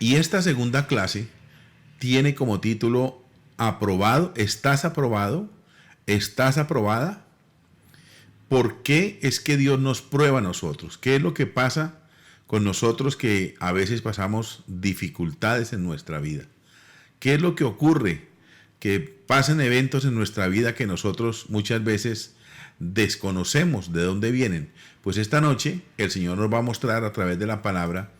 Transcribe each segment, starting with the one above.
Y esta segunda clase tiene como título aprobado, estás aprobado, estás aprobada. ¿Por qué es que Dios nos prueba a nosotros? ¿Qué es lo que pasa con nosotros que a veces pasamos dificultades en nuestra vida? ¿Qué es lo que ocurre? Que pasan eventos en nuestra vida que nosotros muchas veces desconocemos de dónde vienen. Pues esta noche el Señor nos va a mostrar a través de la palabra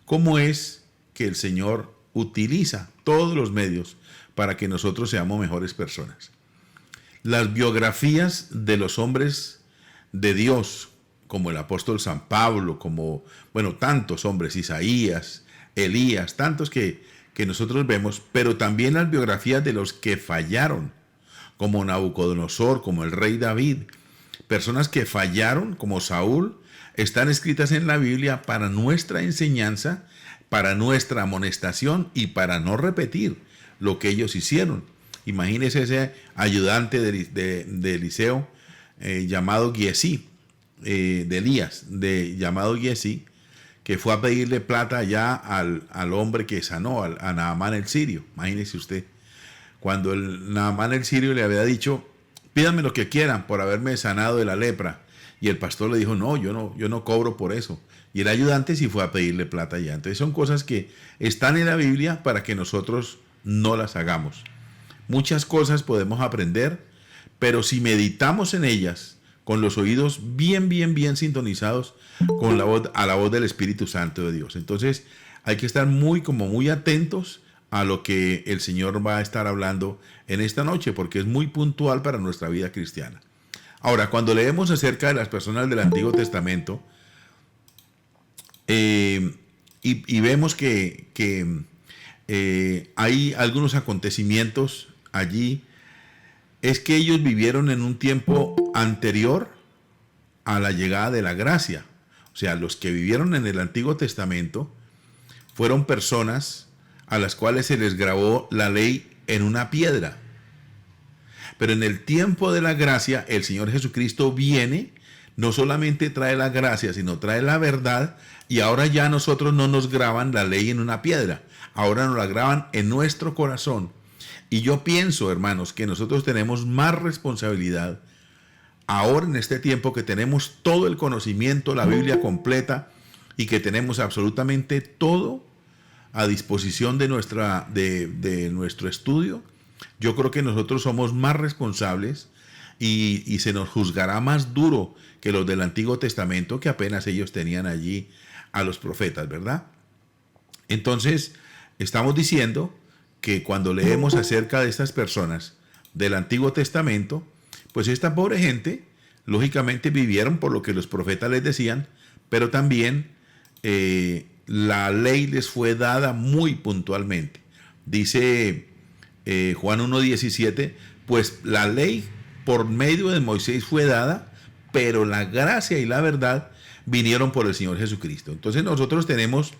cómo es que el Señor utiliza todos los medios para que nosotros seamos mejores personas. Las biografías de los hombres de Dios, como el apóstol San Pablo, como, bueno, tantos hombres, Isaías, Elías, tantos que nosotros vemos, pero también las biografías de los que fallaron, como Nabucodonosor, como el rey David, personas que fallaron, como Saúl, están escritas en la Biblia para nuestra enseñanza, para nuestra amonestación y para no repetir lo que ellos hicieron. Imagínese ese ayudante de Eliseo llamado Giesi, de Elías, llamado Giesi, que fue a pedirle plata ya al hombre que sanó, a Naamán el sirio. Imagínese usted, cuando Naamán el sirio le había dicho, pídanme lo que quieran por haberme sanado de la lepra. Y el pastor le dijo, no, yo no cobro por eso. Y el ayudante sí fue a pedirle plata ya. Entonces son cosas que están en la Biblia para que nosotros no las hagamos. Muchas cosas podemos aprender, pero si meditamos en ellas, con los oídos bien sintonizados con a la voz del Espíritu Santo de Dios. Entonces hay que estar muy atentos a lo que el Señor va a estar hablando en esta noche, porque es muy puntual para nuestra vida cristiana. Ahora, cuando leemos acerca de las personas del Antiguo Testamento, y vemos que hay algunos acontecimientos allí, es que ellos vivieron en un tiempo anterior a la llegada de la gracia. O sea, los que vivieron en el Antiguo Testamento fueron personas a las cuales se les grabó la ley en una piedra. Pero en el tiempo de la gracia, el Señor Jesucristo viene, no solamente trae la gracia, sino trae la verdad, y ahora ya a nosotros no nos graban la ley en una piedra, ahora nos la graban en nuestro corazón. Y yo pienso, hermanos, que nosotros tenemos más responsabilidad ahora en este tiempo, que tenemos todo el conocimiento, la Biblia completa, y que tenemos absolutamente todo a disposición de nuestro estudio. Yo creo que nosotros somos más responsables y se nos juzgará más duro que los del Antiguo Testamento, que apenas ellos tenían allí a los profetas, ¿verdad? Entonces, estamos diciendo que cuando leemos acerca de estas personas del Antiguo Testamento, pues esta pobre gente, lógicamente vivieron por lo que los profetas les decían, pero también la ley les fue dada muy puntualmente. Dice Juan 1:17, pues la ley por medio de Moisés fue dada, pero la gracia y la verdad vinieron por el Señor Jesucristo. Entonces nosotros tenemos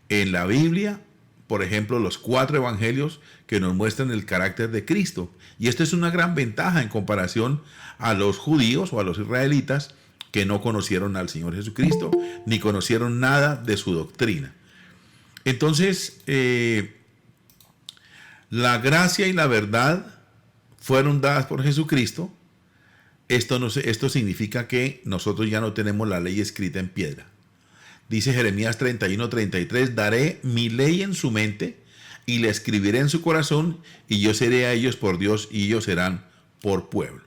en la Biblia, por ejemplo, los 4 evangelios que nos muestran el carácter de Cristo. Y esto es una gran ventaja en comparación a los judíos o a los israelitas que no conocieron al Señor Jesucristo, ni conocieron nada de su doctrina. Entonces, la gracia y la verdad fueron dadas por Jesucristo. Esto significa que nosotros ya no tenemos la ley escrita en piedra. Dice Jeremías 31:33, daré mi ley en su mente y la escribiré en su corazón, y yo seré a ellos por Dios y ellos serán por pueblo.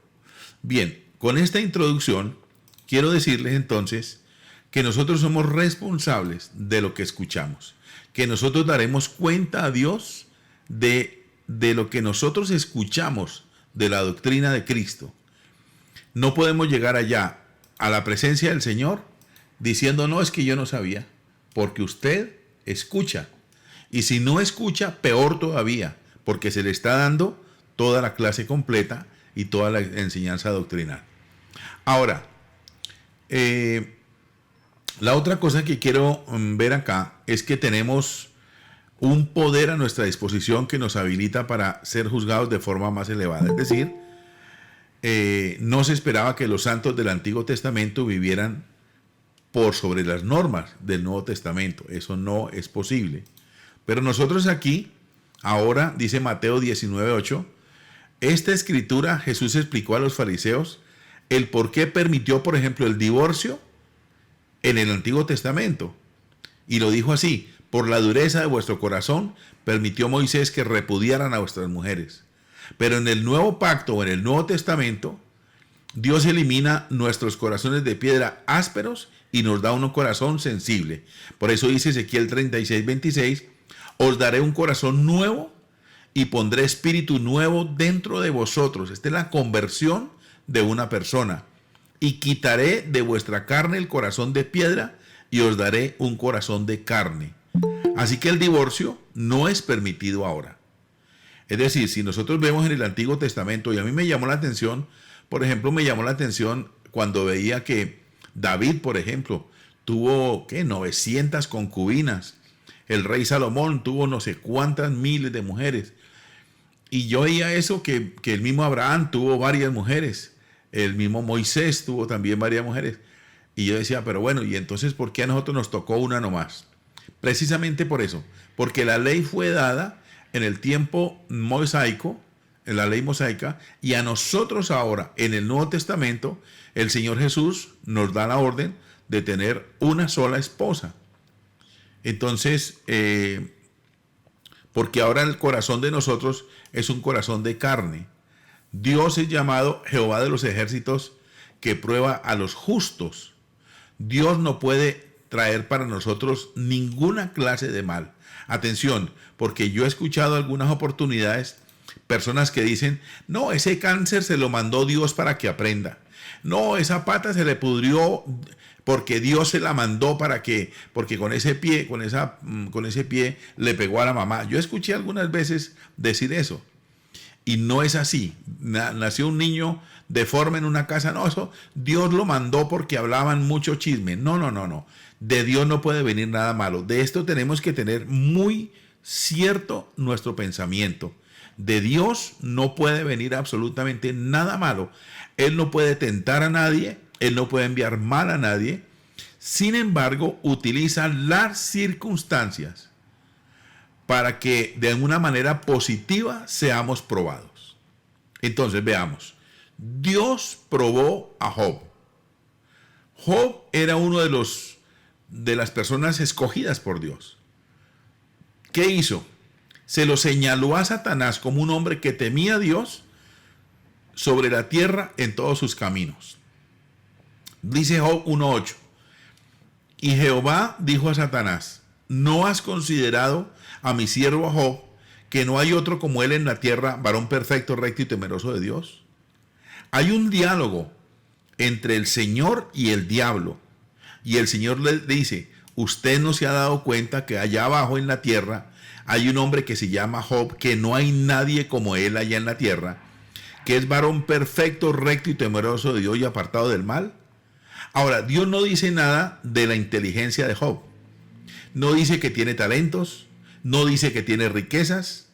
Bien, con esta introducción quiero decirles entonces que nosotros somos responsables de lo que escuchamos, que nosotros daremos cuenta a Dios de lo que nosotros escuchamos de la doctrina de Cristo. No podemos llegar allá a la presencia del Señor diciendo, no, es que yo no sabía, porque usted escucha. Y si no escucha, peor todavía, porque se le está dando toda la clase completa y toda la enseñanza doctrinal. Ahora, la otra cosa que quiero ver acá es que tenemos un poder a nuestra disposición que nos habilita para ser juzgados de forma más elevada. Es decir, no se esperaba que los santos del Antiguo Testamento vivieran por sobre las normas del Nuevo Testamento. Eso no es posible. Pero nosotros aquí, ahora, dice Mateo 19:8, esta escritura Jesús explicó a los fariseos el por qué permitió, por ejemplo, el divorcio en el Antiguo Testamento. Y lo dijo así: por la dureza de vuestro corazón permitió Moisés que repudiaran a vuestras mujeres. Pero en el Nuevo Pacto o en el Nuevo Testamento, Dios elimina nuestros corazones de piedra ásperos y nos da un corazón sensible. Por eso dice Ezequiel 36:26, os daré un corazón nuevo y pondré espíritu nuevo dentro de vosotros. Esta es la conversión de una persona. Y quitaré de vuestra carne el corazón de piedra y os daré un corazón de carne. Así que el divorcio no es permitido ahora. Es decir, si nosotros vemos en el Antiguo Testamento, y a mí me llamó la atención, por ejemplo, me llamó la atención cuando veía que David, por ejemplo, tuvo 900 concubinas. El rey Salomón tuvo no sé cuántas miles de mujeres. Y yo veía eso, que el mismo Abraham tuvo varias mujeres. El mismo Moisés tuvo también varias mujeres. Y yo decía, pero bueno, ¿y entonces por qué a nosotros nos tocó una nomás? Precisamente por eso. Porque la ley fue dada en el tiempo mosaico, en la ley mosaica, y a nosotros ahora, en el Nuevo Testamento, el Señor Jesús nos da la orden de tener una sola esposa. Entonces, porque ahora el corazón de nosotros es un corazón de carne. Dios es llamado Jehová de los ejércitos, que prueba a los justos. Dios no puede traer para nosotros ninguna clase de mal. Atención, porque yo he escuchado algunas oportunidades, personas que dicen, no, ese cáncer se lo mandó Dios para que aprenda. No, esa pata se le pudrió porque Dios se la mandó porque con ese pie le pegó a la mamá. Yo escuché algunas veces decir eso. Y no es así. Nació un niño deforme en una casa. No, eso Dios lo mandó porque hablaban mucho chisme. No. De Dios no puede venir nada malo. De esto tenemos que tener muy cierto nuestro pensamiento. De Dios no puede venir absolutamente nada malo. Él no puede tentar a nadie. Él no puede enviar mal a nadie. Sin embargo, utiliza las circunstancias para que de alguna manera positiva seamos probados. Entonces veamos. Dios probó a Job. Job era uno de las personas escogidas por Dios. ¿Qué hizo? Se lo señaló a Satanás como un hombre que temía a Dios sobre la tierra en todos sus caminos. Dice Job 1:8. Y Jehová dijo a Satanás: ¿no has considerado a mi siervo Job, que no hay otro como él en la tierra, varón perfecto, recto y temeroso de Dios? Hay un diálogo entre el Señor y el diablo. Y el Señor le dice: usted no se ha dado cuenta que allá abajo en la tierra hay un hombre que se llama Job, que no hay nadie como él allá en la tierra, que es varón perfecto, recto y temeroso de Dios y apartado del mal. Ahora, Dios no dice nada de la inteligencia de Job. No dice que tiene talentos, no dice que tiene riquezas,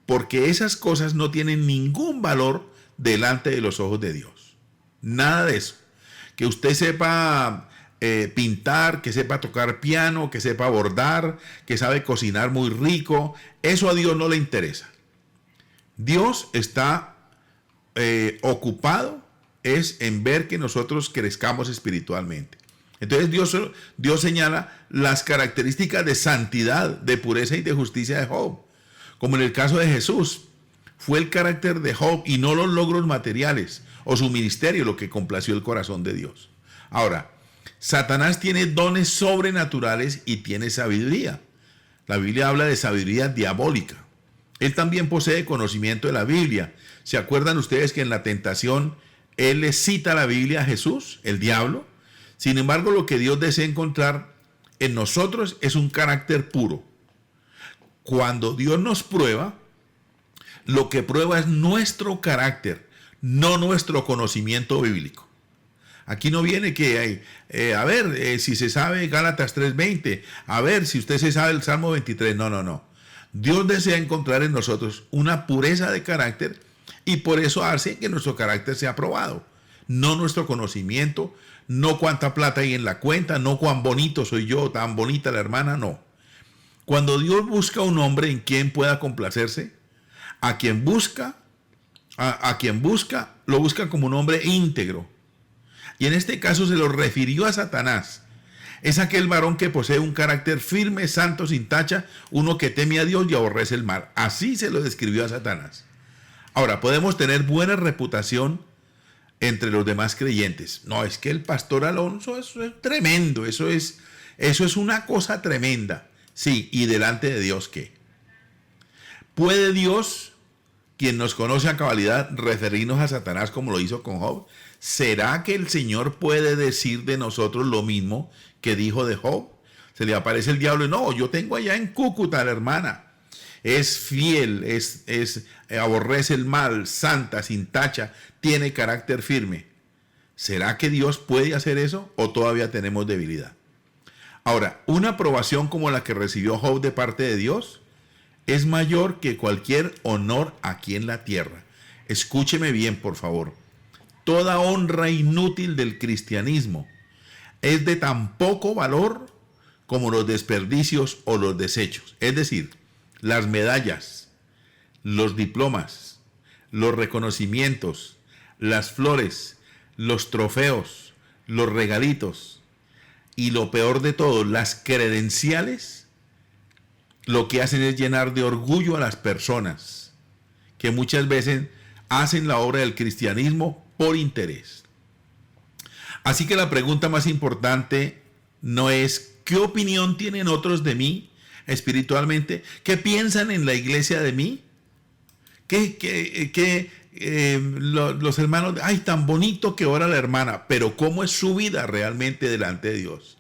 porque esas cosas no tienen ningún valor delante de los ojos de Dios. Nada de eso. Que usted sepa pintar, que sepa tocar piano, que sepa bordar, que sabe cocinar muy rico, eso a Dios no le interesa. Dios está ocupado es en ver que nosotros crezcamos espiritualmente. Entonces Dios señala las características de santidad, de pureza y de justicia de Job. Como en el caso de Jesús, fue el carácter de Job y no los logros materiales o su ministerio lo que complació el corazón de Dios. Ahora, Satanás tiene dones sobrenaturales y tiene sabiduría. La Biblia habla de sabiduría diabólica. Él también posee conocimiento de la Biblia. ¿Se acuerdan ustedes que en la tentación él le cita la Biblia a Jesús, el diablo? Sin embargo, lo que Dios desea encontrar en nosotros es un carácter puro. Cuando Dios nos prueba, lo que prueba es nuestro carácter, no nuestro conocimiento bíblico. Aquí no viene que, si se sabe Gálatas 3:20, a ver si usted se sabe el Salmo 23. No. Dios desea encontrar en nosotros una pureza de carácter y por eso hace que nuestro carácter sea probado. No nuestro conocimiento, no cuánta plata hay en la cuenta, no cuán bonito soy yo, tan bonita la hermana, no. Cuando Dios busca un hombre en quien pueda complacerse, a quien busca, lo busca como un hombre íntegro. Y en este caso se lo refirió a Satanás. Es aquel varón que posee un carácter firme, santo, sin tacha, uno que teme a Dios y aborrece el mal. Así se lo describió a Satanás. Ahora, podemos tener buena reputación entre los demás creyentes. No, es que el pastor Alonso, eso es tremendo, eso es una cosa tremenda. Sí, y delante de Dios, ¿qué? ¿Puede Dios, quien nos conoce a cabalidad, referirnos a Satanás como lo hizo con Job? ¿Será que el Señor puede decir de nosotros lo mismo que dijo de Job? Se le aparece el diablo y no, yo tengo allá en Cúcuta la hermana. Es fiel, aborrece el mal, santa, sin tacha, tiene carácter firme. ¿Será que Dios puede hacer eso o todavía tenemos debilidad? Ahora, una aprobación como la que recibió Job de parte de Dios es mayor que cualquier honor aquí en la tierra. Escúcheme bien, por favor. Toda honra inútil del cristianismo es de tan poco valor como los desperdicios o los desechos. Es decir, las medallas, los diplomas, los reconocimientos, las flores, los trofeos, los regalitos y lo peor de todo, las credenciales, lo que hacen es llenar de orgullo a las personas que muchas veces hacen la obra del cristianismo por interés. Así que la pregunta más importante no es ¿qué opinión tienen otros de mí espiritualmente? ¿Qué piensan en la iglesia de mí? Los hermanos, ay, tan bonito que ora la hermana, pero ¿cómo es su vida realmente delante de Dios?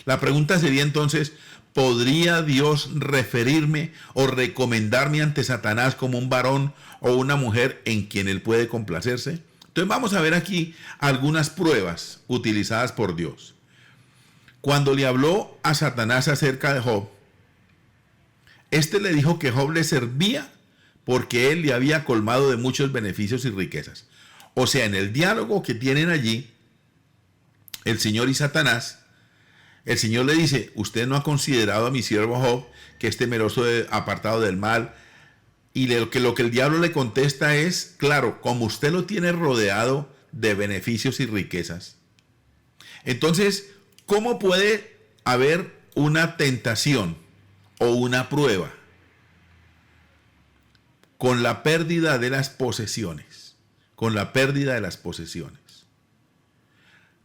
La pregunta sería entonces, ¿podría Dios referirme o recomendarme ante Satanás como un varón o una mujer en quien él puede complacerse? Entonces vamos a ver aquí algunas pruebas utilizadas por Dios. Cuando le habló a Satanás acerca de Job, este le dijo que Job le servía porque él le había colmado de muchos beneficios y riquezas. O sea, en el diálogo que tienen allí, el Señor y Satanás, el Señor le dice, usted no ha considerado a mi siervo Job, que es temeroso, apartado del mal. Y lo que el diablo le contesta es, claro, como usted lo tiene rodeado de beneficios y riquezas. Entonces, ¿cómo puede haber una tentación o una prueba con la pérdida de las posesiones? Con la pérdida de las posesiones.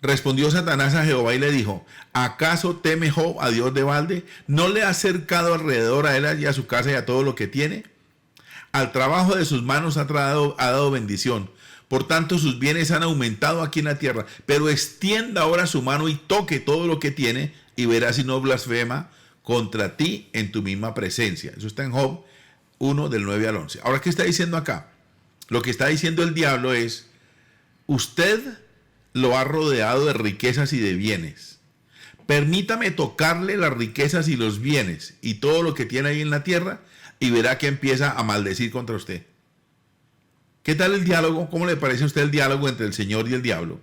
Respondió Satanás a Jehová y le dijo, ¿acaso teme Job a Dios de balde? ¿No le ha acercado alrededor a él y a su casa y a todo lo que tiene? Al trabajo de sus manos ha dado bendición. Por tanto, sus bienes han aumentado aquí en la tierra. Pero extienda ahora su mano y toque todo lo que tiene y verá si no blasfema contra ti en tu misma presencia. Eso está en Job 1, del 9 al 11. Ahora, ¿qué está diciendo acá? Lo que está diciendo el diablo es, usted lo ha rodeado de riquezas y de bienes. Permítame tocarle las riquezas y los bienes y todo lo que tiene ahí en la tierra y verá que empieza a maldecir contra usted. ¿Qué tal el diálogo? ¿Cómo le parece a usted el diálogo entre el Señor y el diablo?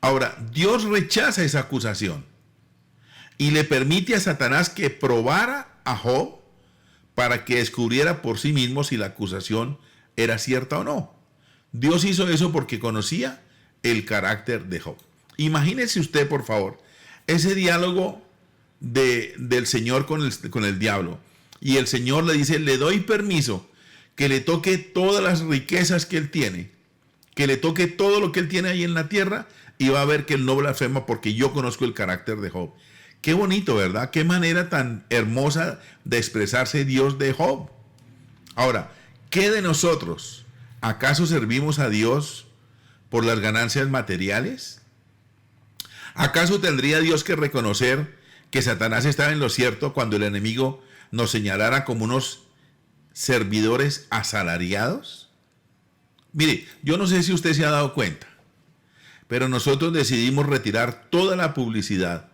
Ahora, Dios rechaza esa acusación y le permite a Satanás que probara a Job para que descubriera por sí mismo si la acusación era cierta o no. Dios hizo eso porque conocía el carácter de Job. Imagínese usted, por favor, ese diálogo del Señor con el diablo. Y el Señor le dice, le doy permiso que le toque todas las riquezas que él tiene, que le toque todo lo que él tiene ahí en la tierra y va a ver que él no blasfema porque yo conozco el carácter de Job. Qué bonito, ¿verdad? Qué manera tan hermosa de expresarse Dios de Job. Ahora, ¿qué de nosotros? ¿Acaso servimos a Dios por las ganancias materiales? ¿Acaso tendría Dios que reconocer que Satanás estaba en lo cierto cuando el enemigo nos señalara como unos servidores asalariados? Mire, yo no sé si usted se ha dado cuenta, pero nosotros decidimos retirar toda la publicidad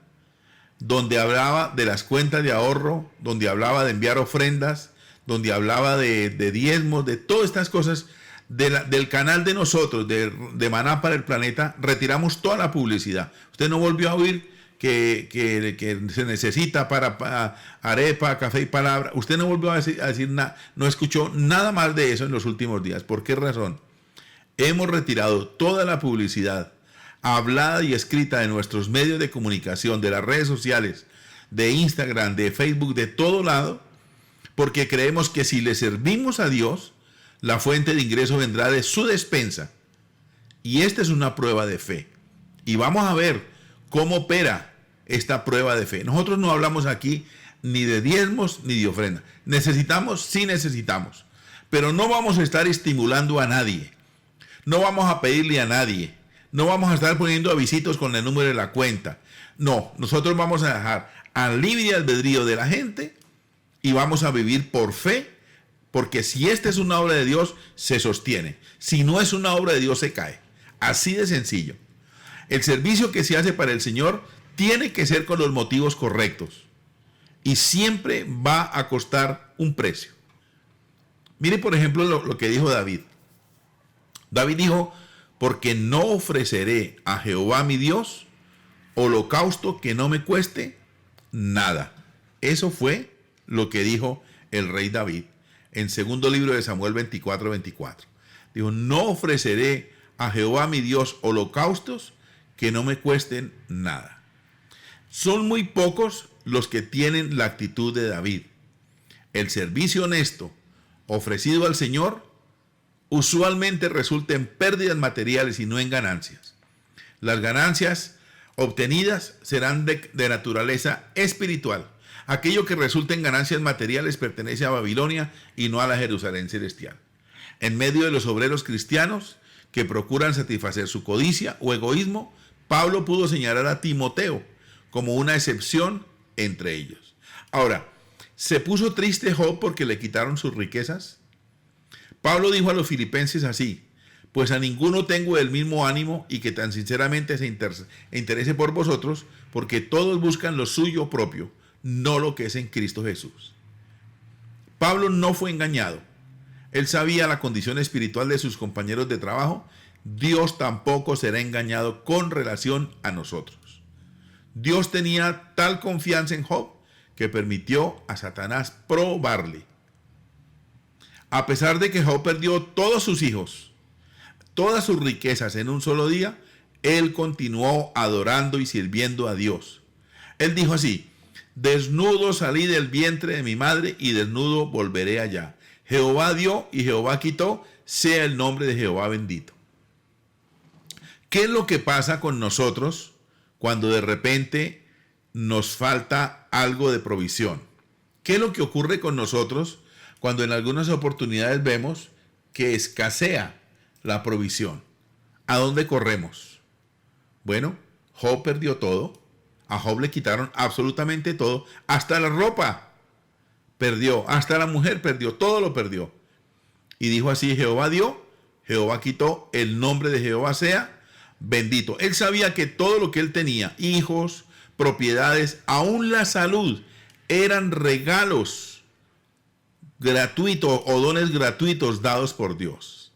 donde hablaba de las cuentas de ahorro, donde hablaba de enviar ofrendas, donde hablaba de diezmos, de todas estas cosas, del canal de nosotros, de Maná para el Planeta. Retiramos toda la publicidad. Usted no volvió a oír que se necesita para arepa, café y palabra. Usted no volvió a decir nada, no escuchó nada más de eso en los últimos días. ¿Por qué razón? Hemos retirado toda la publicidad hablada y escrita de nuestros medios de comunicación, de las redes sociales, de Instagram, de Facebook, de todo lado, porque creemos que si le servimos a Dios, la fuente de ingreso vendrá de su despensa. Y esta es una prueba de fe. Y vamos a ver cómo opera esta prueba de fe. Nosotros no hablamos aquí ni de diezmos ni de ofrenda. Necesitamos, sí necesitamos. Pero no vamos a estar estimulando a nadie. No vamos a pedirle a nadie. No vamos a estar poniendo avisitos con el número de la cuenta. No, nosotros vamos a dejar al libre albedrío de la gente y vamos a vivir por fe, porque si esta es una obra de Dios, se sostiene. Si no es una obra de Dios, se cae. Así de sencillo. El servicio que se hace para el Señor tiene que ser con los motivos correctos y siempre va a costar un precio. Mire, por ejemplo, lo que dijo David. David dijo, porque no ofreceré a Jehová mi Dios holocausto que no me cueste nada. Eso fue lo que dijo el rey David en segundo libro de Samuel 24:24. Dijo, no ofreceré a Jehová mi Dios holocaustos que no me cuesten nada. Son muy pocos los que tienen la actitud de David. El servicio honesto ofrecido al Señor usualmente resulta en pérdidas materiales y no en ganancias. Las ganancias obtenidas serán de naturaleza espiritual. Aquello que resulta en ganancias materiales pertenece a Babilonia y no a la Jerusalén celestial. En medio de los obreros cristianos que procuran satisfacer su codicia o egoísmo, Pablo pudo señalar a Timoteo como una excepción entre ellos. Ahora, ¿se puso triste Job porque le quitaron sus riquezas? Pablo dijo a los filipenses así, pues a ninguno tengo el mismo ánimo y que tan sinceramente se interese por vosotros, porque todos buscan lo suyo propio, no lo que es en Cristo Jesús. Pablo no fue engañado. Él sabía la condición espiritual de sus compañeros de trabajo. Dios tampoco será engañado con relación a nosotros. Dios tenía tal confianza en Job que permitió a Satanás probarle. A pesar de que Job perdió todos sus hijos, todas sus riquezas en un solo día, él continuó adorando y sirviendo a Dios. Él dijo así, desnudo salí del vientre de mi madre y desnudo volveré allá. Jehová dio y Jehová quitó, sea el nombre de Jehová bendito. ¿Qué es lo que pasa con nosotros cuando de repente nos falta algo de provisión? ¿Qué es lo que ocurre con nosotros cuando en algunas oportunidades vemos que escasea la provisión? ¿A dónde corremos? Bueno, Job perdió todo. A Job le quitaron absolutamente todo, hasta la ropa perdió, hasta la mujer perdió, todo lo perdió. Y dijo así, Jehová dio, Jehová quitó, el nombre de Jehová sea bendito. Él sabía que todo lo que él tenía, hijos, propiedades, aún la salud, eran regalos gratuitos o dones gratuitos dados por Dios.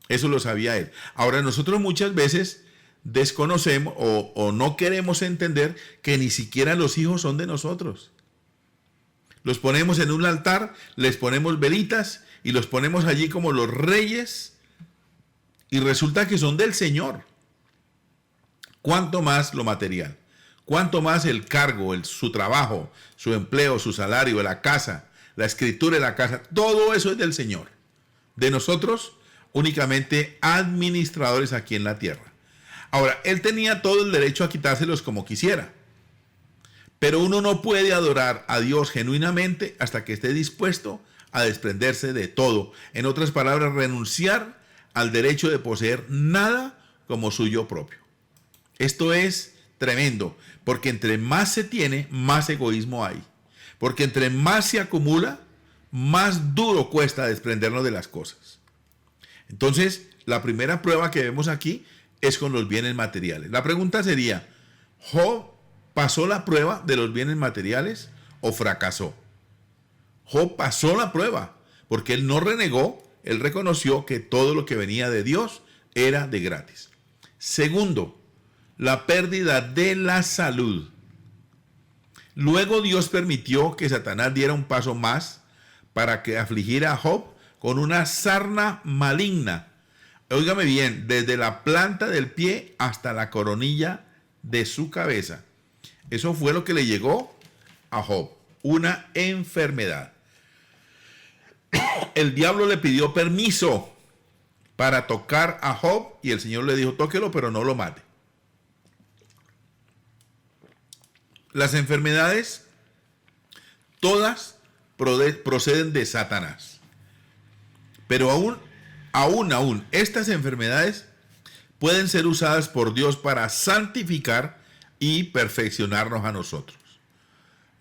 Eso lo sabía él. Ahora nosotros muchas veces desconocemos o no queremos entender que ni siquiera los hijos son de nosotros. Los ponemos en un altar, les ponemos velitas y los ponemos allí como los reyes y resulta que son del Señor. ¿Cuánto más lo material? ¿Cuánto más el cargo, su trabajo, su empleo, su salario, la casa, la escritura de la casa? Todo eso es del Señor. De nosotros únicamente administradores aquí en la tierra. Ahora, él tenía todo el derecho a quitárselos como quisiera. Pero uno no puede adorar a Dios genuinamente hasta que esté dispuesto a desprenderse de todo. En otras palabras, renunciar al derecho de poseer nada como suyo propio. Esto es tremendo, porque entre más se tiene, más egoísmo hay. Porque entre más se acumula, más duro cuesta desprendernos de las cosas. Entonces, la primera prueba que vemos aquí es con los bienes materiales. La pregunta sería, ¿Job pasó la prueba de los bienes materiales o fracasó? Job pasó la prueba porque él no renegó, él reconoció que todo lo que venía de Dios era de gratis. Segundo, la pérdida de la salud. Luego Dios permitió que Satanás diera un paso más para que afligiera a Job con una sarna maligna. Óigame bien, desde la planta del pie hasta la coronilla de su cabeza. Eso fue lo que le llegó a Job, una enfermedad. El diablo le pidió permiso para tocar a Job y el Señor le dijo, tóquelo, pero no lo mate. Las enfermedades, todas proceden de Satanás. Pero aún, estas enfermedades pueden ser usadas por Dios para santificar y perfeccionarnos a nosotros.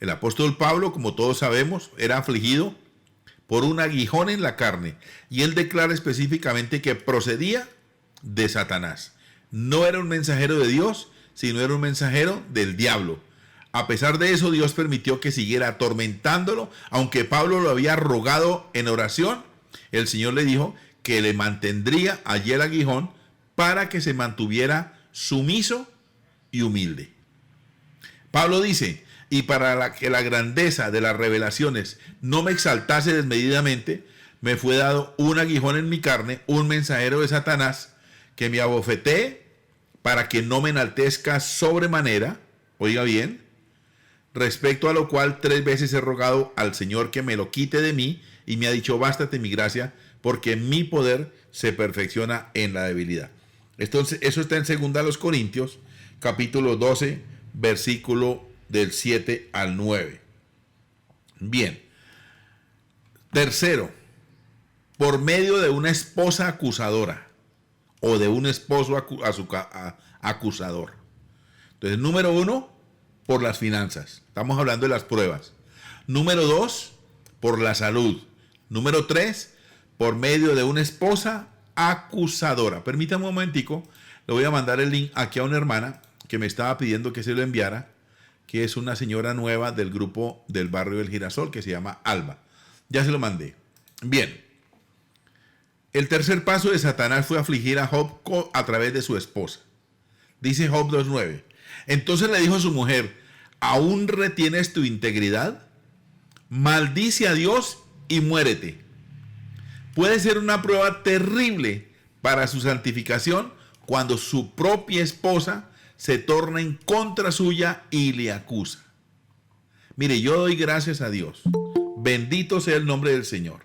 El apóstol Pablo, como todos sabemos, era afligido por un aguijón en la carne, y él declara específicamente que procedía de Satanás. No era un mensajero de Dios, sino era un mensajero del diablo. A pesar de eso, Dios permitió que siguiera atormentándolo, aunque Pablo lo había rogado en oración. El Señor le dijo que le mantendría allí el aguijón para que se mantuviera sumiso y humilde. Pablo dice, y para que la grandeza de las revelaciones no me exaltase desmedidamente, me fue dado un aguijón en mi carne, un mensajero de Satanás, que me abofetee para que no me enaltezca sobremanera, oiga bien, respecto a lo cual 3 veces he rogado al Señor que me lo quite de mí, y me ha dicho, bástate mi gracia, porque mi poder se perfecciona en la debilidad. Entonces, eso está en 2 Corintios, capítulo 12, versículo del 7 al 9. Bien. Tercero, por medio de una esposa acusadora o de un esposo acusador. Entonces, número 1, por las finanzas. Estamos hablando de las pruebas. Número 2, por la salud. Número 3, por medio de una esposa acusadora. Permítame un momentico, le voy a mandar el link aquí a una hermana que me estaba pidiendo que se lo enviara, que es una señora nueva del grupo del barrio del Girasol, que se llama Alba. Ya se lo mandé. Bien. El tercer paso de Satanás fue afligir a Job a través de su esposa. Dice Job 2:9. Entonces le dijo a su mujer, ¿aún retienes tu integridad? Maldice a Dios y muérete. Puede ser una prueba terrible para su santificación cuando su propia esposa se torna en contra suya y le acusa. Mire, yo doy gracias a Dios. Bendito sea el nombre del Señor.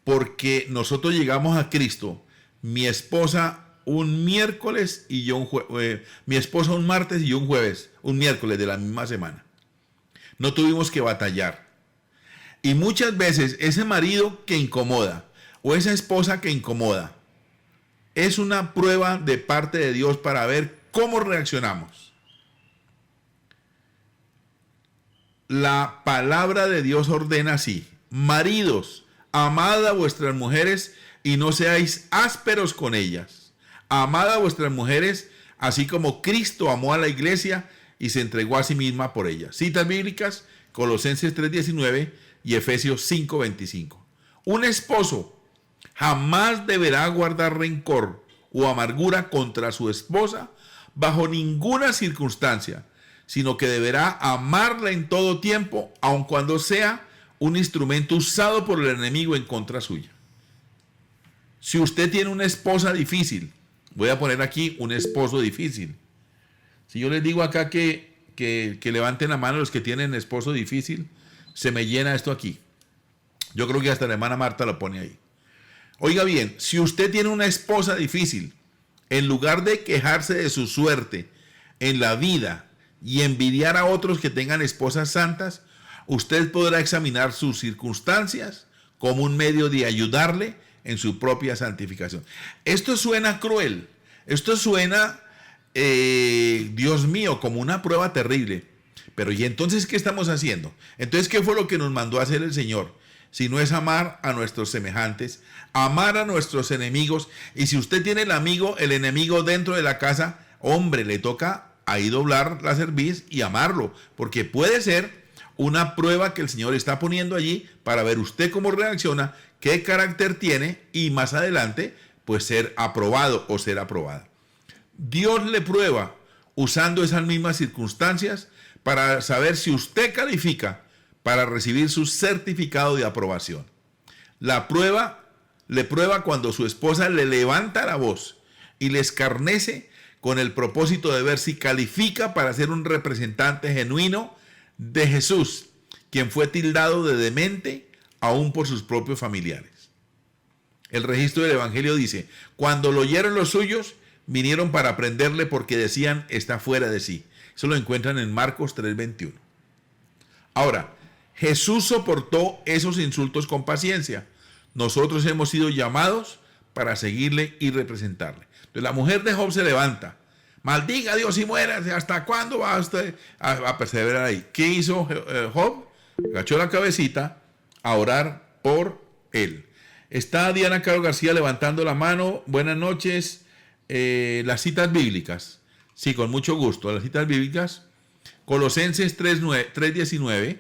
Porque nosotros llegamos a Cristo, mi esposa un miércoles y yo mi esposa un martes y yo un jueves, un miércoles de la misma semana. No tuvimos que batallar. Y muchas veces ese marido que incomoda o esa esposa que incomoda es una prueba de parte de Dios para ver cómo reaccionamos. La palabra de Dios ordena así: maridos, amad a vuestras mujeres y no seáis ásperos con ellas. Amad a vuestras mujeres, así como Cristo amó a la iglesia y se entregó a sí misma por ella. Citas bíblicas, Colosenses 3:19 y Efesios 5:25. Un esposo jamás deberá guardar rencor o amargura contra su esposa bajo ninguna circunstancia, sino que deberá amarla en todo tiempo, aun cuando sea un instrumento usado por el enemigo en contra suya. Si usted tiene una esposa difícil, voy a poner aquí un esposo difícil. Si yo les digo acá que levanten la mano los que tienen esposo difícil, se me llena esto aquí. Yo creo que hasta la hermana Marta lo pone ahí. Oiga bien, si usted tiene una esposa difícil, en lugar de quejarse de su suerte en la vida y envidiar a otros que tengan esposas santas, usted podrá examinar sus circunstancias como un medio de ayudarle en su propia santificación. Esto suena cruel, esto suena, Dios mío, como una prueba terrible. Pero ¿y entonces qué estamos haciendo? Entonces, ¿qué fue lo que nos mandó a hacer el Señor? Si no es amar a nuestros semejantes, amar a nuestros enemigos. Y si usted tiene el enemigo dentro de la casa, hombre, le toca ahí doblar la cerviz y amarlo, porque puede ser una prueba que el Señor está poniendo allí para ver usted cómo reacciona, qué carácter tiene y más adelante pues ser aprobado o ser aprobada. Dios le prueba usando esas mismas circunstancias para saber si usted califica para recibir su certificado de aprobación. Le prueba cuando su esposa le levanta la voz y le escarnece con el propósito de ver si califica para ser un representante genuino de Jesús, quien fue tildado de demente aún por sus propios familiares. El registro del Evangelio dice: cuando lo oyeron los suyos, vinieron para prenderle porque decían, está fuera de sí. Eso lo encuentran en Marcos 3:21. Ahora, Jesús soportó esos insultos con paciencia. Nosotros hemos sido llamados para seguirle y representarle. Entonces la mujer de Job se levanta. Maldiga a Dios y muera. ¿Hasta cuándo va usted a perseverar ahí? ¿Qué hizo Job? Agachó la cabecita a orar por él. Está Diana Caro García levantando la mano. Buenas noches. Las citas bíblicas. Sí, con mucho gusto. Las citas bíblicas. Colosenses 3:19.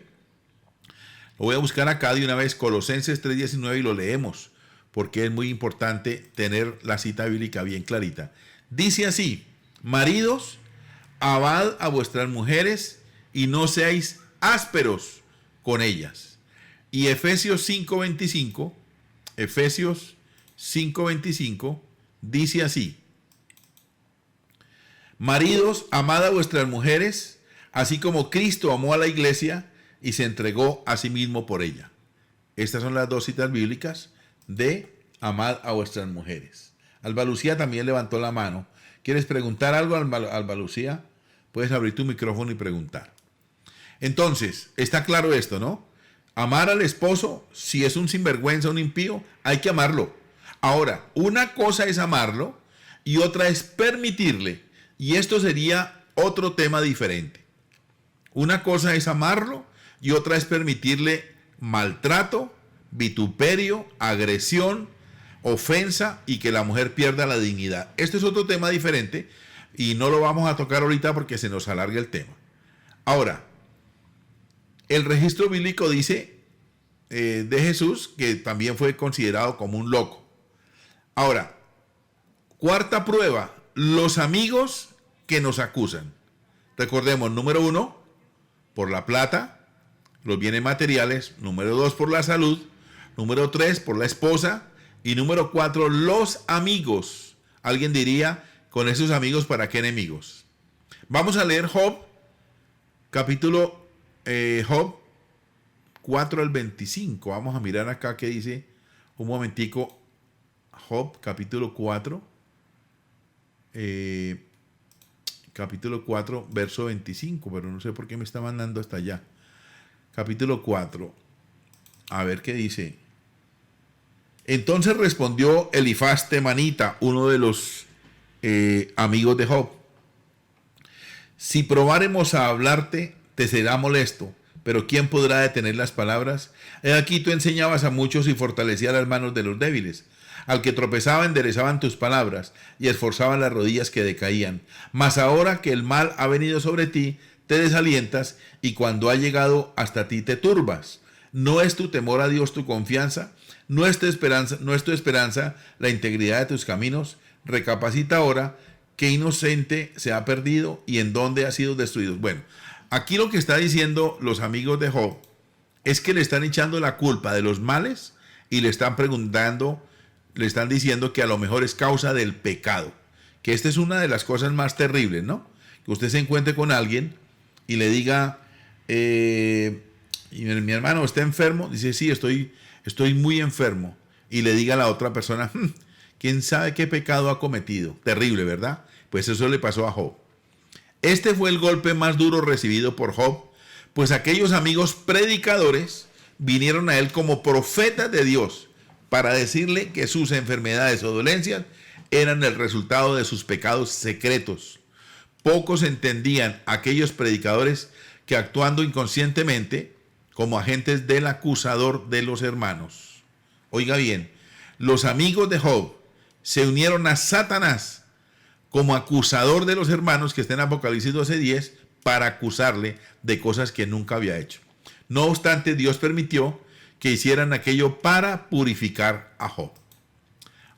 Lo voy a buscar acá de una vez. Colosenses 3:19 y lo leemos, porque es muy importante tener la cita bíblica bien clarita. Dice así: maridos, amad a vuestras mujeres y no seáis ásperos con ellas. Y Efesios 5:25 dice así: maridos, amad a vuestras mujeres, así como Cristo amó a la iglesia y se entregó a sí mismo por ella. Estas son las dos citas bíblicas de amad a vuestras mujeres. Alba Lucía también levantó la mano. ¿Quieres preguntar algo, Alba Lucía? Puedes abrir tu micrófono y preguntar. Entonces, está claro esto, ¿no? Amar al esposo, si es un sinvergüenza, un impío, hay que amarlo. Ahora, una cosa es amarlo y otra es permitirle. Y esto sería otro tema diferente. Una cosa es amarlo y otra es permitirle maltrato, vituperio, agresión, ofensa y que la mujer pierda la dignidad. Esto es otro tema diferente y no lo vamos a tocar ahorita porque se nos alarga el tema. Ahora, el registro bíblico dice de Jesús que también fue considerado como un loco. Ahora, cuarta prueba, los amigos que nos acusan. Recordemos, número 1, por la plata, los bienes materiales. Número 2, por la salud. Número 3, por la esposa. Y número 4, los amigos. Alguien diría, con esos amigos, ¿para qué enemigos? Vamos a leer Job, capítulo Job 4 al 25. Vamos a mirar acá qué dice. Un momentico. Job, capítulo 4. Capítulo 4, verso 25. Pero no sé por qué me está mandando hasta allá. Capítulo 4. A ver qué dice. Entonces respondió Elifaz Temanita, uno de los amigos de Job: si probáremos a hablarte, te será molesto, pero ¿quién podrá detener las palabras? He aquí tú enseñabas a muchos y fortalecías las manos de los débiles. Al que tropezaba enderezaban tus palabras y esforzaban las rodillas que decaían. Mas ahora que el mal ha venido sobre ti, te desalientas y cuando ha llegado hasta ti te turbas. ¿No es tu temor a Dios tu confianza? ¿No es tu esperanza la integridad de tus caminos? Recapacita ahora qué inocente se ha perdido y en dónde ha sido destruido. Bueno, aquí lo que está diciendo los amigos de Job es que le están echando la culpa de los males y le están preguntando, le están diciendo que a lo mejor es causa del pecado. Que esta es una de las cosas más terribles, ¿no? Que usted se encuentre con alguien y le diga, mi hermano está enfermo. Dice, sí, estoy muy enfermo. Y le diga a la otra persona, ¿quién sabe qué pecado ha cometido? Terrible, ¿verdad? Pues eso le pasó a Job. Este fue el golpe más duro recibido por Job, pues aquellos amigos predicadores vinieron a él como profetas de Dios para decirle que sus enfermedades o dolencias eran el resultado de sus pecados secretos. Pocos entendían aquellos predicadores que, actuando inconscientemente como agentes del acusador de los hermanos. Oiga bien, los amigos de Job se unieron a Satanás como acusador de los hermanos, que está en Apocalipsis 12:10, para acusarle de cosas que nunca había hecho. No obstante, Dios permitió que hicieran aquello para purificar a Job.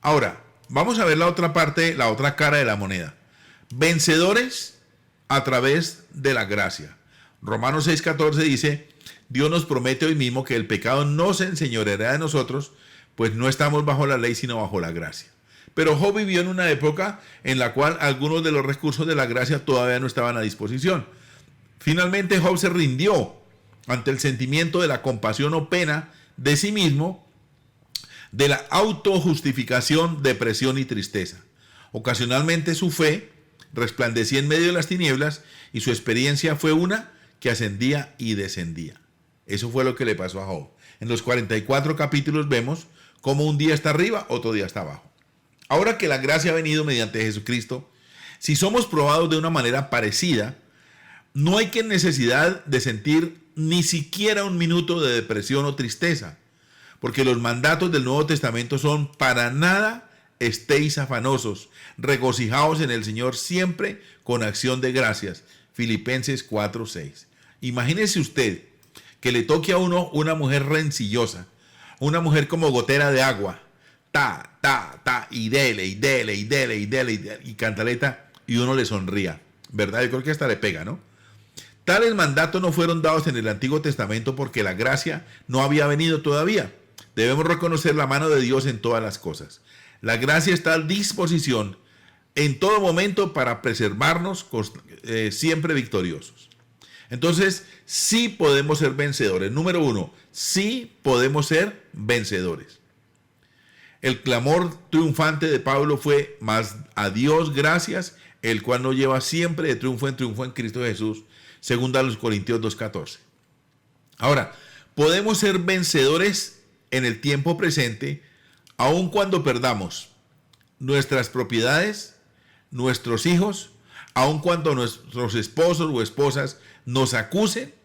Ahora, vamos a ver la otra parte, la otra cara de la moneda. Vencedores a través de la gracia. Romanos 6:14 dice, Dios nos promete hoy mismo que el pecado no se enseñoreará de nosotros, pues no estamos bajo la ley, sino bajo la gracia. Pero Job vivió en una época en la cual algunos de los recursos de la gracia todavía no estaban a disposición. Finalmente Job se rindió ante el sentimiento de la compasión o pena de sí mismo, de la autojustificación, depresión y tristeza. Ocasionalmente su fe resplandecía en medio de las tinieblas y su experiencia fue una que ascendía y descendía. Eso fue lo que le pasó a Job. En los 44 capítulos vemos cómo un día está arriba, otro día está abajo. Ahora que la gracia ha venido mediante Jesucristo, si somos probados de una manera parecida, no hay que necesidad de sentir ni siquiera un minuto de depresión o tristeza, porque los mandatos del Nuevo Testamento son: para nada estéis afanosos, regocijaos en el Señor siempre con acción de gracias. Filipenses 4:6. Imagínese usted que le toque a uno una mujer rencillosa, una mujer como gotera de agua, y dele, y cantaleta, y uno le sonría, ¿verdad? Yo creo que hasta le pega, ¿no? Tales mandatos no fueron dados en el Antiguo Testamento porque la gracia no había venido todavía. Debemos reconocer la mano de Dios en todas las cosas. La gracia está a disposición en todo momento para preservarnos siempre victoriosos. Entonces, sí podemos ser vencedores. Número 1, sí podemos ser vencedores. El clamor triunfante de Pablo fue: mas a Dios gracias, el cual nos lleva siempre de triunfo en Cristo Jesús. Segunda a los Corintios 2:14. Ahora, podemos ser vencedores en el tiempo presente, aun cuando perdamos nuestras propiedades, nuestros hijos, aun cuando nuestros esposos o esposas nos acusen,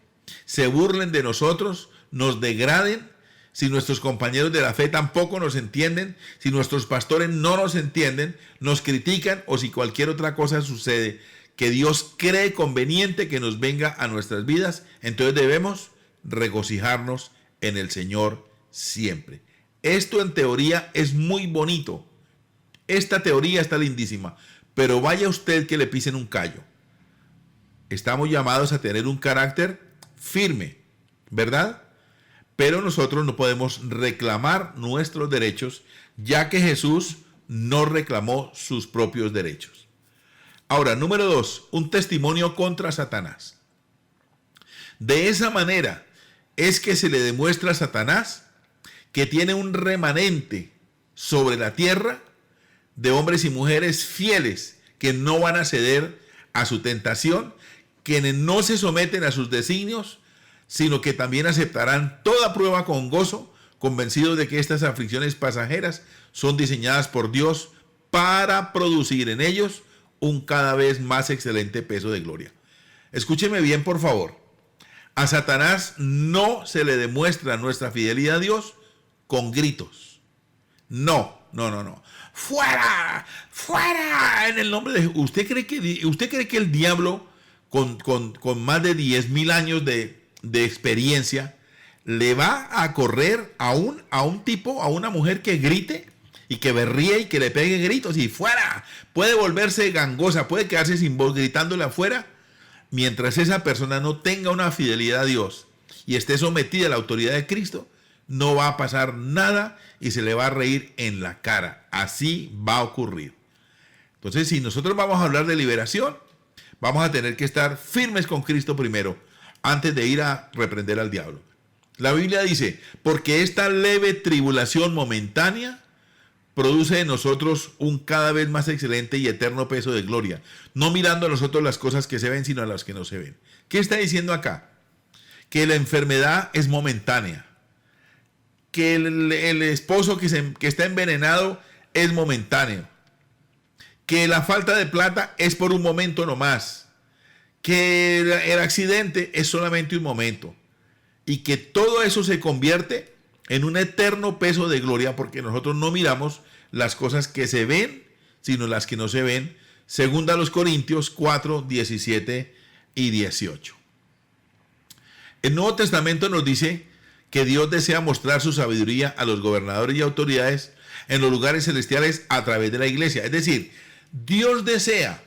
se burlen de nosotros, nos degraden, si nuestros compañeros de la fe tampoco nos entienden, si nuestros pastores no nos entienden, nos critican, o si cualquier otra cosa sucede que Dios cree conveniente que nos venga a nuestras vidas, entonces debemos regocijarnos en el Señor siempre. Esto en teoría es muy bonito. Esta teoría está lindísima, pero vaya usted que le pisen un callo. Estamos llamados a tener un carácter firme, ¿verdad? Pero nosotros no podemos reclamar nuestros derechos, ya que Jesús no reclamó sus propios derechos. Ahora, número 2, un testimonio contra Satanás. De esa manera es que se le demuestra a Satanás que tiene un remanente sobre la tierra de hombres y mujeres fieles que no van a ceder a su tentación, quienes no se someten a sus designios, sino que también aceptarán toda prueba con gozo, convencidos de que estas aflicciones pasajeras son diseñadas por Dios para producir en ellos un cada vez más excelente peso de gloria. Escúcheme bien, por favor. A Satanás no se le demuestra nuestra fidelidad a Dios con gritos. No. ¡Fuera! ¡Fuera! En el nombre de Jesús. ¿Usted cree que el diablo, con más de 10,000 años de experiencia, le va a correr a un tipo, a una mujer que grite y que berríe y que le pegue gritos y fuera? Puede volverse gangosa, puede quedarse sin voz gritándole afuera, mientras esa persona no tenga una fidelidad a Dios y esté sometida a la autoridad de Cristo, no va a pasar nada y se le va a reír en la cara. Así va a ocurrir. Entonces, si nosotros vamos a hablar de liberación, vamos a tener que estar firmes con Cristo primero, antes de ir a reprender al diablo. La Biblia dice: porque esta leve tribulación momentánea produce en nosotros un cada vez más excelente y eterno peso de gloria, no mirando a nosotros las cosas que se ven, sino a las que no se ven. ¿Qué está diciendo acá? Que la enfermedad es momentánea, que el esposo que está envenenado es momentáneo, que la falta de plata es por un momento nomás, que el accidente es solamente un momento, y que todo eso se convierte en un eterno peso de gloria, porque nosotros no miramos las cosas que se ven, sino las que no se ven. Segunda a los Corintios 4, 17 y 18. El Nuevo Testamento nos dice que Dios desea mostrar su sabiduría a los gobernadores y autoridades en los lugares celestiales a través de la iglesia. Es decir, Dios desea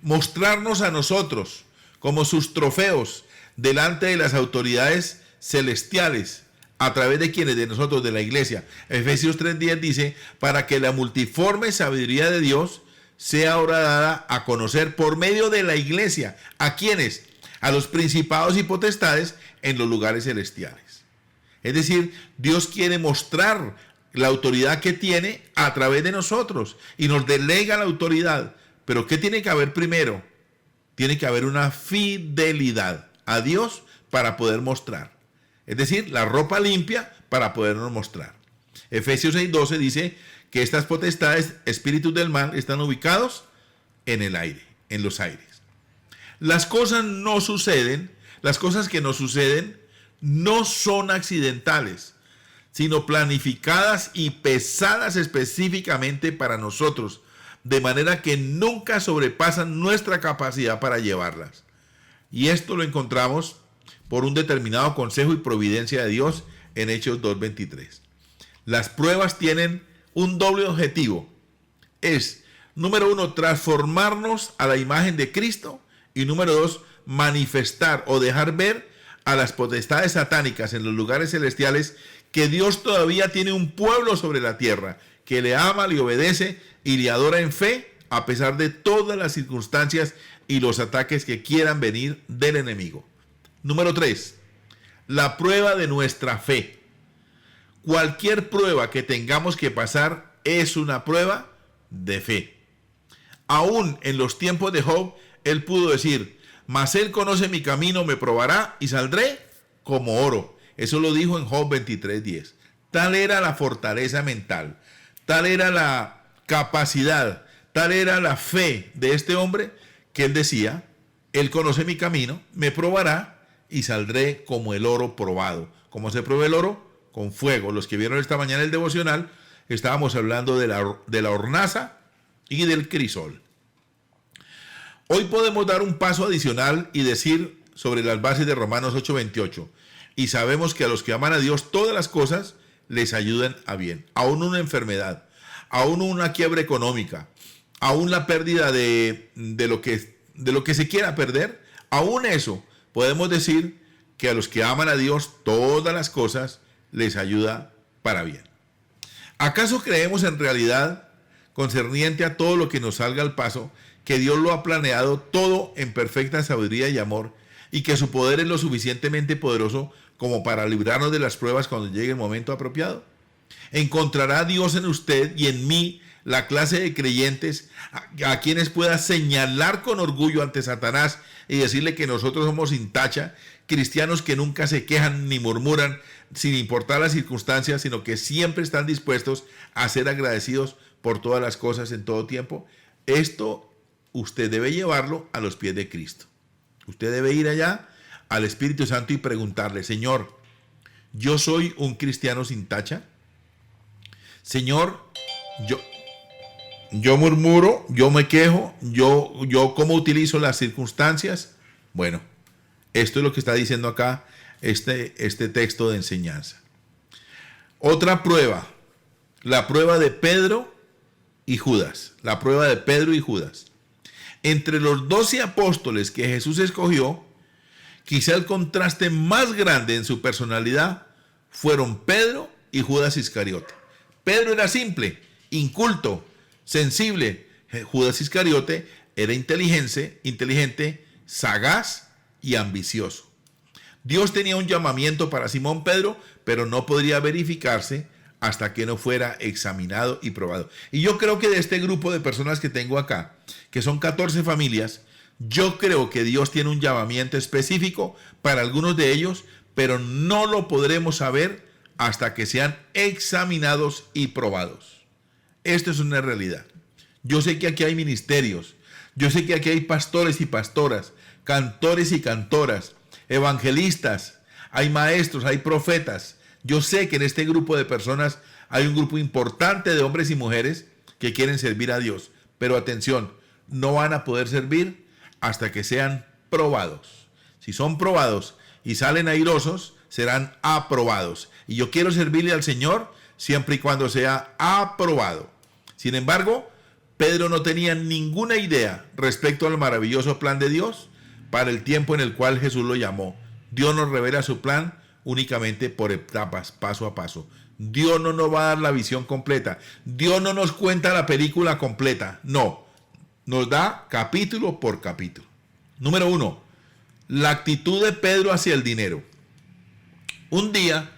mostrarnos a nosotros como sus trofeos delante de las autoridades celestiales, a través de quienes, de nosotros, de la iglesia. Efesios 3:10 dice, para que la multiforme sabiduría de Dios sea ahora dada a conocer por medio de la iglesia. ¿A quiénes? A los principados y potestades en los lugares celestiales. Es decir, Dios quiere mostrar la autoridad que tiene a través de nosotros y nos delega la autoridad. Pero ¿qué tiene que haber primero? Tiene que haber una fidelidad a Dios para poder mostrar. Es decir, la ropa limpia para podernos mostrar. Efesios 6:12 dice que estas potestades, espíritus del mal, están ubicados en el aire, en los aires. Las cosas no suceden, las cosas que nos suceden no son accidentales, sino planificadas y pesadas específicamente para nosotros, de manera que nunca sobrepasan nuestra capacidad para llevarlas. Y esto lo encontramos por un determinado consejo y providencia de Dios en Hechos 2:23. Las pruebas tienen un doble objetivo. Es, número 1, transformarnos a la imagen de Cristo, y número 2, manifestar o dejar ver a las potestades satánicas en los lugares celestiales que Dios todavía tiene un pueblo sobre la tierra que le ama, le obedece y le adora en fe a pesar de todas las circunstancias y los ataques que quieran venir del enemigo. Número 3, la prueba de nuestra fe. Cualquier prueba que tengamos que pasar es una prueba de fe. Aún en los tiempos de Job, él pudo decir, mas él conoce mi camino, me probará y saldré como oro. Eso lo dijo en Job 23:10. Tal era la fortaleza mental, tal era la capacidad, tal era la fe de este hombre, que él decía, él conoce mi camino, me probará y saldré como el oro probado. ¿Cómo se prueba el oro? Con fuego. Los que vieron esta mañana el devocional, estábamos hablando de la hornaza y del crisol. Hoy podemos dar un paso adicional y decir sobre las bases de Romanos 8:28. Y sabemos que a los que aman a Dios todas las cosas les ayudan a bien. Aún una enfermedad, aún una quiebra económica, aún la pérdida de lo que se quiera perder, aún eso podemos decir que a los que aman a Dios todas las cosas les ayuda para bien. ¿Acaso creemos en realidad, concerniente a todo lo que nos salga al paso, que Dios lo ha planeado todo en perfecta sabiduría y amor, y que su poder es lo suficientemente poderoso como para librarnos de las pruebas cuando llegue el momento apropiado? ¿Encontrará Dios en usted y en mí la clase de creyentes a quienes pueda señalar con orgullo ante Satanás y decirle que nosotros somos sin tacha, cristianos que nunca se quejan ni murmuran sin importar las circunstancias, sino que siempre están dispuestos a ser agradecidos por todas las cosas en todo tiempo? Esto usted debe llevarlo a los pies de Cristo. Usted debe ir allá al Espíritu Santo y preguntarle, Señor, ¿yo soy un cristiano sin tacha? Señor, yo murmuro, yo me quejo, yo cómo utilizo las circunstancias. Bueno, esto es lo que está diciendo acá este texto de enseñanza. Otra prueba, la prueba de Pedro y Judas. La prueba de Pedro y Judas. Entre los 12 apóstoles que Jesús escogió, quizá el contraste más grande en su personalidad fueron Pedro y Judas Iscariote. Pedro era simple, inculto, sensible. Judas Iscariote era inteligente, sagaz y ambicioso. Dios tenía un llamamiento para Simón Pedro, pero no podría verificarse hasta que no fuera examinado y probado. Y yo creo que de este grupo de personas que tengo acá, que son 14 familias, yo creo que Dios tiene un llamamiento específico para algunos de ellos, pero no lo podremos saber hasta que sean examinados y probados. Esto es una realidad. Yo sé que aquí hay ministerios, yo sé que aquí hay pastores y pastoras, cantores y cantoras, evangelistas, hay maestros, hay profetas. Yo sé que en este grupo de personas hay un grupo importante de hombres y mujeres que quieren servir a Dios. Pero atención, no van a poder servir hasta que sean probados. Si son probados y salen airosos, serán aprobados. Y yo quiero servirle al Señor siempre y cuando sea aprobado. Sin embargo, Pedro no tenía ninguna idea respecto al maravilloso plan de Dios para el tiempo en el cual Jesús lo llamó. Dios nos revela su plan únicamente por etapas, paso a paso. Dios no nos va a dar la visión completa. Dios no nos cuenta la película completa. No, nos da capítulo por capítulo. Número 1, la actitud de Pedro hacia el dinero. Un día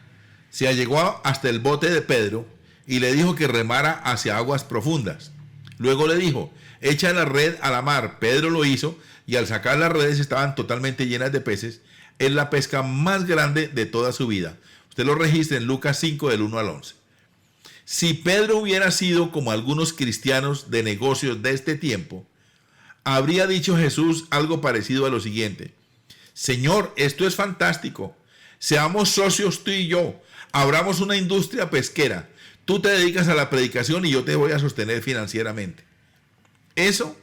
se allegó hasta el bote de Pedro y le dijo que remara hacia aguas profundas. Luego le dijo, echa la red a la mar. Pedro lo hizo y al sacar las redes estaban totalmente llenas de peces. Es la pesca más grande de toda su vida. Usted lo registra en Lucas 5 del 1 al 11. Si Pedro hubiera sido como algunos cristianos de negocios de este tiempo, habría dicho Jesús algo parecido a lo siguiente: Señor, esto es fantástico. Seamos socios tú y yo. Abramos una industria pesquera. Tú te dedicas a la predicación y yo te voy a sostener financieramente. Eso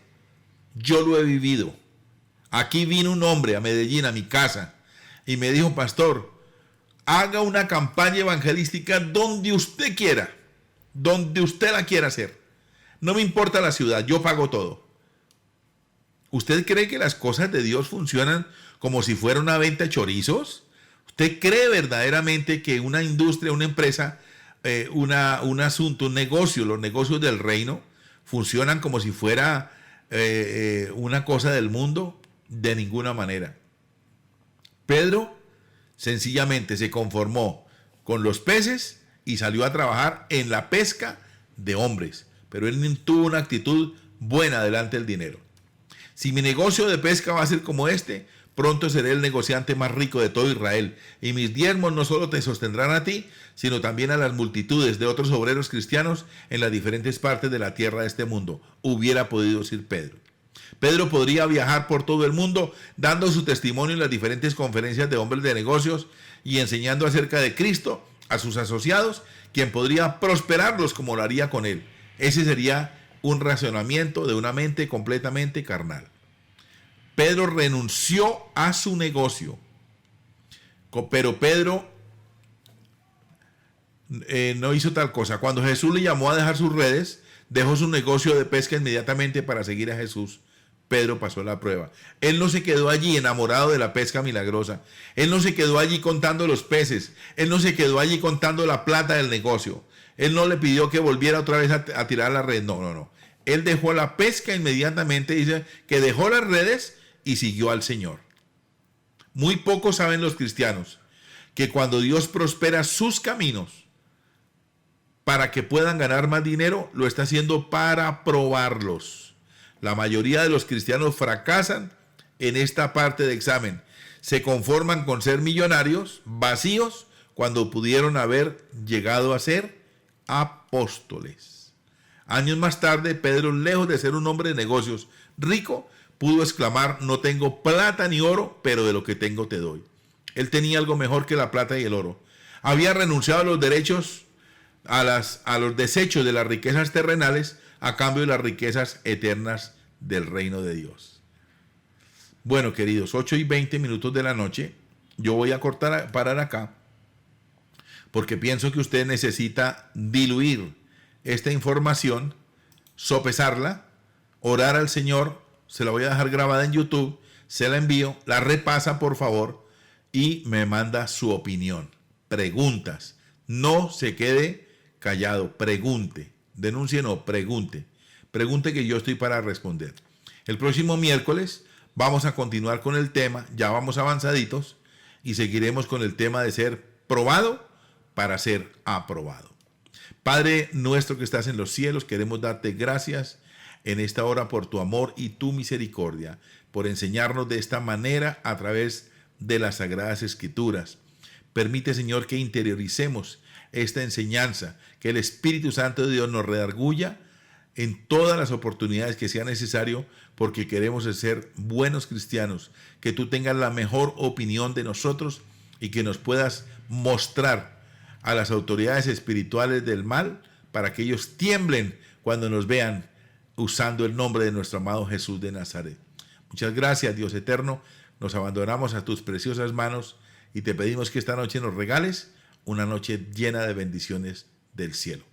yo lo he vivido. Aquí vino un hombre a Medellín, a mi casa, y me dijo, pastor, haga una campaña evangelística donde usted quiera, donde usted la quiera hacer. No me importa la ciudad, yo pago todo. ¿Usted cree que las cosas de Dios funcionan como si fuera una venta de chorizos? ¿Usted cree verdaderamente que una industria, una empresa, un asunto, un negocio, los negocios del reino funcionan como si fuera una cosa del mundo? De ninguna manera. Pedro sencillamente se conformó con los peces y salió a trabajar en la pesca de hombres, pero él tuvo una actitud buena delante del dinero. Si mi negocio de pesca va a ser como este, pronto seré el negociante más rico de todo Israel, y mis diezmos no solo te sostendrán a ti, sino también a las multitudes de otros obreros cristianos en las diferentes partes de la tierra de este mundo. Hubiera podido decir Pedro. Pedro podría viajar por todo el mundo dando su testimonio en las diferentes conferencias de hombres de negocios y enseñando acerca de Cristo a sus asociados, quien podría prosperarlos como lo haría con él. Ese sería un razonamiento de una mente completamente carnal. Pedro renunció a su negocio, pero Pedro no hizo tal cosa. Cuando Jesús le llamó a dejar sus redes, dejó su negocio de pesca inmediatamente para seguir a Jesús. Pedro pasó la prueba. Él no se quedó allí enamorado de la pesca milagrosa. Él no se quedó allí contando los peces. Él no se quedó allí contando la plata del negocio. Él no le pidió que volviera otra vez a tirar la red. No. Él dejó la pesca inmediatamente. Dice que dejó las redes y siguió al Señor. Muy pocos saben los cristianos que cuando Dios prospera sus caminos para que puedan ganar más dinero, lo está haciendo para probarlos. La mayoría de los cristianos fracasan en esta parte de examen. Se conforman con ser millonarios, vacíos, cuando pudieron haber llegado a ser apóstoles. Años más tarde, Pedro, lejos de ser un hombre de negocios rico, pudo exclamar, no tengo plata ni oro, pero de lo que tengo te doy. Él tenía algo mejor que la plata y el oro. Había renunciado a los derechos, a los desechos de las riquezas terrenales, a cambio de las riquezas eternas del reino de Dios. Bueno, queridos, 8:20 de la noche. Yo voy a parar acá, porque pienso que usted necesita diluir esta información, sopesarla, orar al Señor. Se la voy a dejar grabada en YouTube, se la envío, la repasa por favor y me manda su opinión. Preguntas. No se quede callado, pregunte. Denuncie, no, pregunte. Pregunte, que yo estoy para responder. El próximo miércoles vamos a continuar con el tema, ya vamos avanzaditos, y seguiremos con el tema de ser probado para ser aprobado. Padre nuestro que estás en los cielos, queremos darte gracias en esta hora por tu amor y tu misericordia, por enseñarnos de esta manera a través de las Sagradas Escrituras. Permite, Señor, que interioricemos esta enseñanza, que el Espíritu Santo de Dios nos redarguya en todas las oportunidades que sea necesario, porque queremos ser buenos cristianos, que tú tengas la mejor opinión de nosotros y que nos puedas mostrar a las autoridades espirituales del mal para que ellos tiemblen cuando nos vean usando el nombre de nuestro amado Jesús de Nazaret. Muchas gracias, Dios eterno. Nos abandonamos a tus preciosas manos y te pedimos que esta noche nos regales una noche llena de bendiciones del cielo.